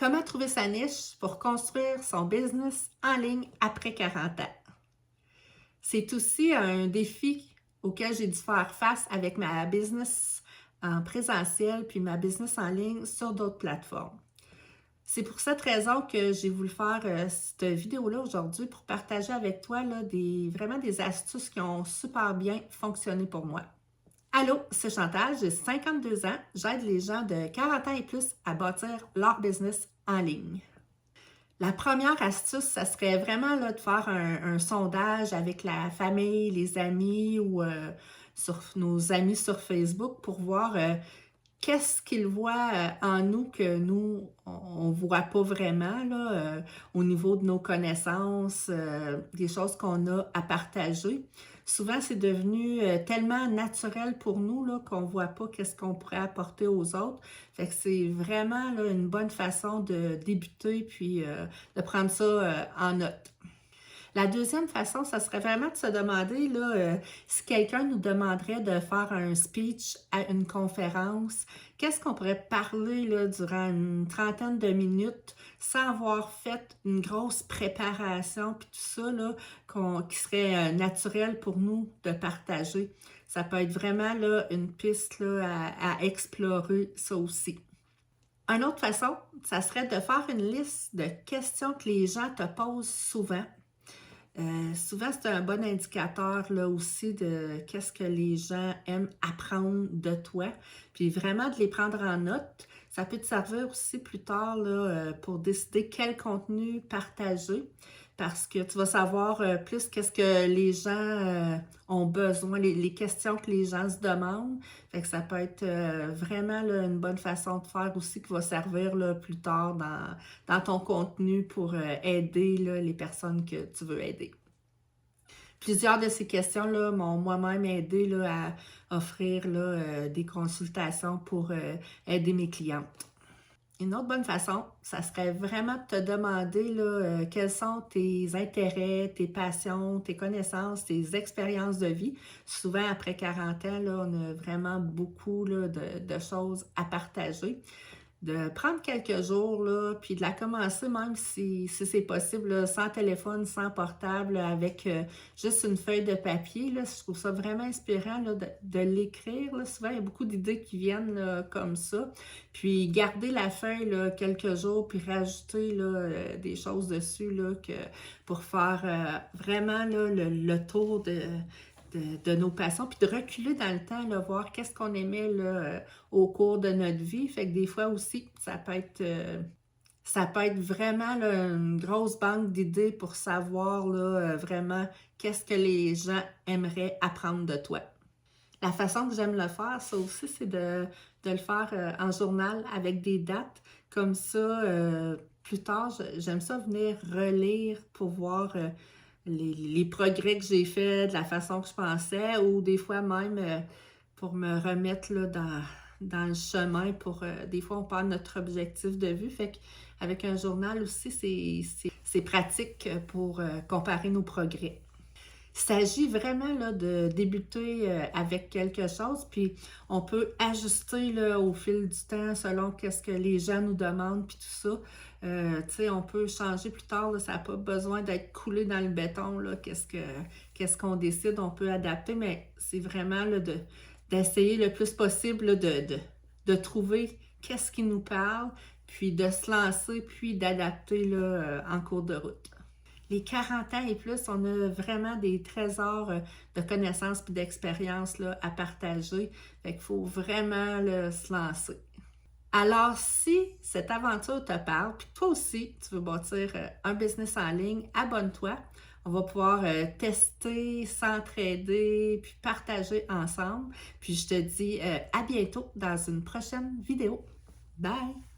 Comment trouver sa niche pour construire son business en ligne après 40 ans? C'est aussi un défi auquel j'ai dû faire face avec ma business en présentiel puis ma business en ligne sur d'autres plateformes. C'est pour cette raison que j'ai voulu faire cette vidéo-là aujourd'hui pour partager avec toi là, vraiment des astuces qui ont super bien fonctionné pour moi. Allô, c'est Chantal, j'ai 52 ans, j'aide les gens de 40 ans et plus à bâtir leur business en ligne. La première astuce, ça serait vraiment là, de faire un sondage avec la famille, les amis ou sur nos amis sur Facebook pour voir qu'est-ce qu'ils voient en nous que nous, on ne voit pas vraiment là, au niveau de nos connaissances, des choses qu'on a à partager. Souvent, c'est devenu tellement naturel pour nous là, qu'on ne voit pas qu'est-ce qu'on pourrait apporter aux autres. Fait que c'est vraiment là, une bonne façon de débuter puis de prendre ça en note. La deuxième façon, ça serait vraiment de se demander là, si quelqu'un nous demanderait de faire un speech à une conférence, qu'est-ce qu'on pourrait parler là, durant une trentaine de minutes sans avoir fait une grosse préparation, puis tout ça là, qui serait naturel pour nous de partager. Ça peut être vraiment là, une piste là, à explorer, ça aussi. Une autre façon, ça serait de faire une liste de questions que les gens te posent souvent. Souvent, c'est un bon indicateur là aussi de qu'est-ce que les gens aiment apprendre de toi. Puis vraiment de les prendre en note. Ça peut te servir aussi plus tard là, pour décider quel contenu partager. Parce que tu vas savoir plus qu'est-ce que les gens ont besoin, les questions que les gens se demandent. Fait que ça peut être vraiment là, une bonne façon de faire aussi qui va servir là, plus tard dans ton contenu pour aider là, les personnes que tu veux aider. Plusieurs de ces questions-là m'ont moi-même aidé là, à offrir là, des consultations pour aider mes clientes. Une autre bonne façon, ça serait vraiment de te demander là, quels sont tes intérêts, tes passions, tes connaissances, tes expériences de vie. Souvent, après 40 ans, là, on a vraiment beaucoup là, de choses à partager. De prendre quelques jours, là, puis de la commencer même si c'est possible, là, sans téléphone, sans portable, là, avec juste une feuille de papier. Là, je trouve ça vraiment inspirant là, de l'écrire. Là. Souvent, il y a beaucoup d'idées qui viennent là, comme ça. Puis garder la feuille là, quelques jours, puis rajouter là, des choses dessus là, pour faire vraiment là, le tour de nos passions, puis de reculer dans le temps, là, voir qu'est-ce qu'on aimait là, au cours de notre vie. Fait que des fois aussi, ça peut être vraiment là, une grosse banque d'idées pour savoir là, vraiment qu'est-ce que les gens aimeraient apprendre de toi. La façon que j'aime le faire, ça aussi, c'est de le faire en journal avec des dates. Comme ça, plus tard, j'aime ça venir relire pour voir les progrès que j'ai faits, de la façon que je pensais, ou des fois même pour me remettre là, dans le chemin pour des fois on perd notre objectif de vue. Fait qu'avec un journal aussi, c'est pratique pour comparer nos progrès. Il s'agit vraiment là, de débuter avec quelque chose, puis on peut ajuster là, au fil du temps selon qu'est-ce que les gens nous demandent, puis tout ça. Tu sais, on peut changer plus tard, là, ça n'a pas besoin d'être coulé dans le béton, là, qu'est-ce qu'on décide, on peut adapter, mais c'est vraiment là, d'essayer le plus possible là, de trouver qu'est-ce qui nous parle, puis de se lancer, puis d'adapter là, en cours de route. Les 40 ans et plus, on a vraiment des trésors de connaissances et d'expériences là, à partager. Fait qu'il faut vraiment là, se lancer. Alors, si cette aventure te parle, puis toi aussi, tu veux bâtir un business en ligne, abonne-toi. On va pouvoir tester, s'entraider, puis partager ensemble. Puis je te dis à bientôt dans une prochaine vidéo. Bye!